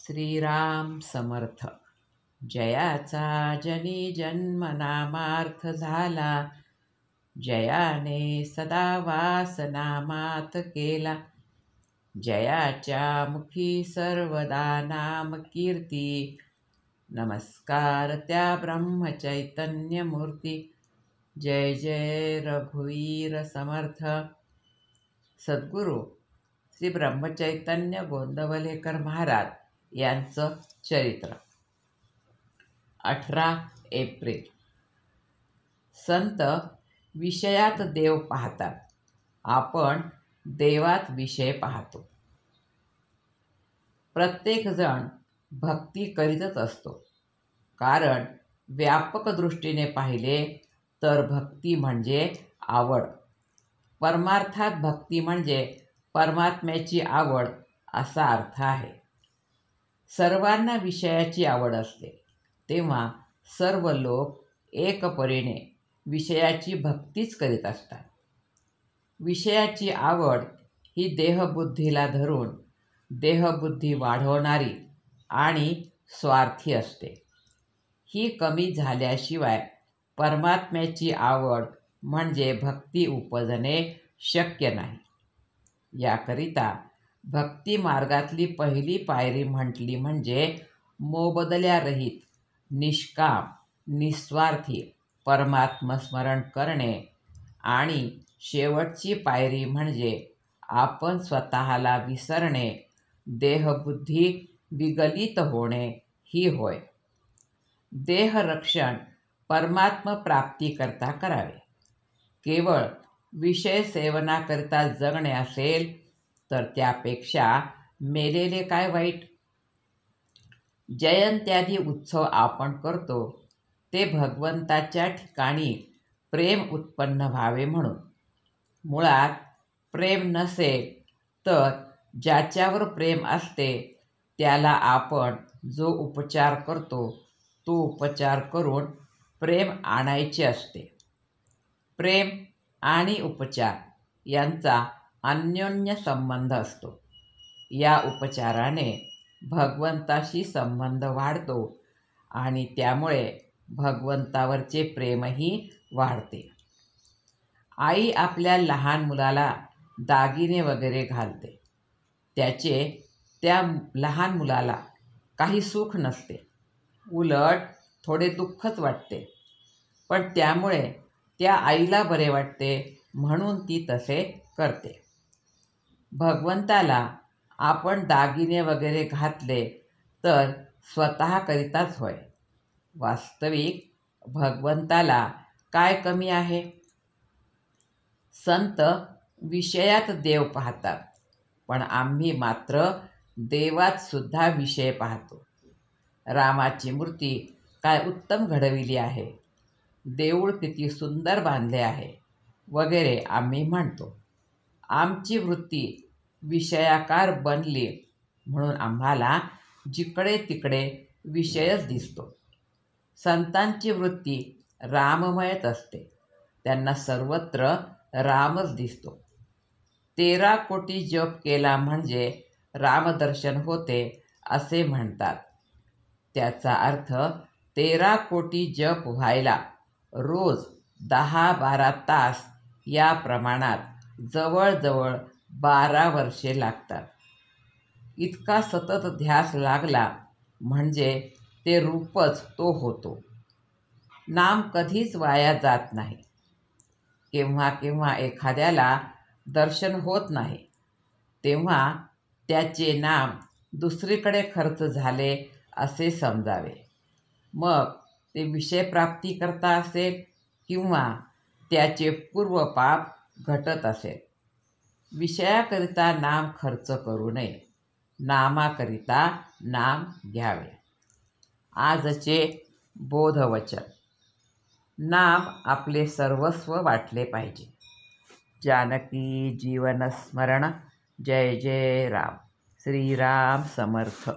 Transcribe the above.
श्रीराम समर्थ. जयाचा जनी जन्म नामार्थ झाला, जयाने सदा वास नामात केला. जयाच्या मुखी सर्वदा नाम कीर्ती, नमस्कार त्या ब्रह्मचैतन्य मूर्ती. जय जय रघुवीर समर्थ. सद्गुरू श्री ब्रह्मचैतन्य गोंदवलेकर महाराज यांचं चरित्र. 18 एप्रिल. संत विषयात देव पाहतात, आपण देवात विषय पाहतो. प्रत्येक जण भक्ती करीतच असतो, कारण व्यापक दृष्टीने पाहिले तर भक्ती म्हणजे आवड. परमार्थात भक्ती म्हणजे परमात्म्याची आवड असा अर्थ आहे. सर्वांना विषयाची आवड असते, तेव्हा सर्व लोक एकपरीने विषयाची भक्तीच करीत असतात. विषयाची आवड ही देहबुद्धीला धरून देहबुद्धी वाढवणारी आणि स्वार्थी असते. ही कमी झाल्याशिवाय परमात्म्याची आवड म्हणजे भक्ती उपजणे शक्य नाही. याकरिता भक्ती मार्गातली पहिली पायरी म्हटली म्हणजे मोबदल्यारहित निष्काम निस्वार्थी परमात्मस्मरण करणे, आणि शेवटची पायरी म्हणजे आपण स्वतःला विसरणे, देहबुद्धी विगलित होणे ही होय. देहरक्षण परमात्म प्राप्तीकरता करावे. केवळ विषय सेवनाकरिता जगणे असेल तर त्यापेक्षा मेलेले काय वाईट. जयंत्यादी उत्सव आपण करतो ते भगवंताच्या ठिकाणी प्रेम उत्पन्न व्हावे म्हणून. मुळात प्रेम नसेल तर ज्याच्यावर प्रेम असते त्याला आपण जो उपचार करतो तो उपचार करून प्रेम आणायचे असते. प्रेम आणि उपचार यांचा अन्योन्य संबंध असतो. या उपचाराने भगवंताशी संबंध वाढतो आणि त्यामुळे भगवंतावरचे प्रेमही वाढते. आई आपल्या लहान मुलाला दागिने वगैरे घालते. त्याचे त्या लहान मुलाला काही सुख नसते, उलट थोडे दुःखच वाटते. पण त्यामुळे त्या आईला बरे वाटते म्हणून ती तसे करते. भगवंताला आपण दागिने वगैरे घातले तर स्वतःकरिताच होय. वास्तविक भगवंताला काय कमी आहे. संत विषयात देव पाहतात, पण आम्ही मात्र देवात सुद्धा विषय पाहतो. रामाची मूर्ती काय उत्तम घडविली आहे, देऊळ किती सुंदर बांधले आहे वगैरे आम्ही म्हणतो. आमची वृत्ती विषयाकार बनली म्हणून आम्हाला जिकडे तिकडे विषयच दिसतो. संतांची वृत्ती राममयच असते, त्यांना सर्वत्र रामच दिसतो. 13 कोटी जप केला म्हणजे रामदर्शन होते असे म्हणतात. त्याचा अर्थ 13 कोटी जप व्हायला रोज 10-12 तास या प्रमाणात जवळजवळ 12 वर्षे लागतात. इतका सतत ध्यास लागला म्हणजे ते रूपच तो होतो. नाम कधीच वाया जात नाही. केव्हा केव्हा एखाद्याला दर्शन होत नाही, तेव्हा त्याचे नाम दुसरीकडे खर्च झाले असे समजावे. मग ते विषयप्राप्ती करता असेल किंवा त्याचे पूर्वपाप घटत असेल. विषयाकरिता नाम खर्च करू नये, नामाकरिता नाम घ्यावे. आजचे बोधवचन. नाम आपले सर्वस्व वाटले पाहिजे. जानकी जीवन स्मरण. जय जय राम. श्रीराम समर्थ.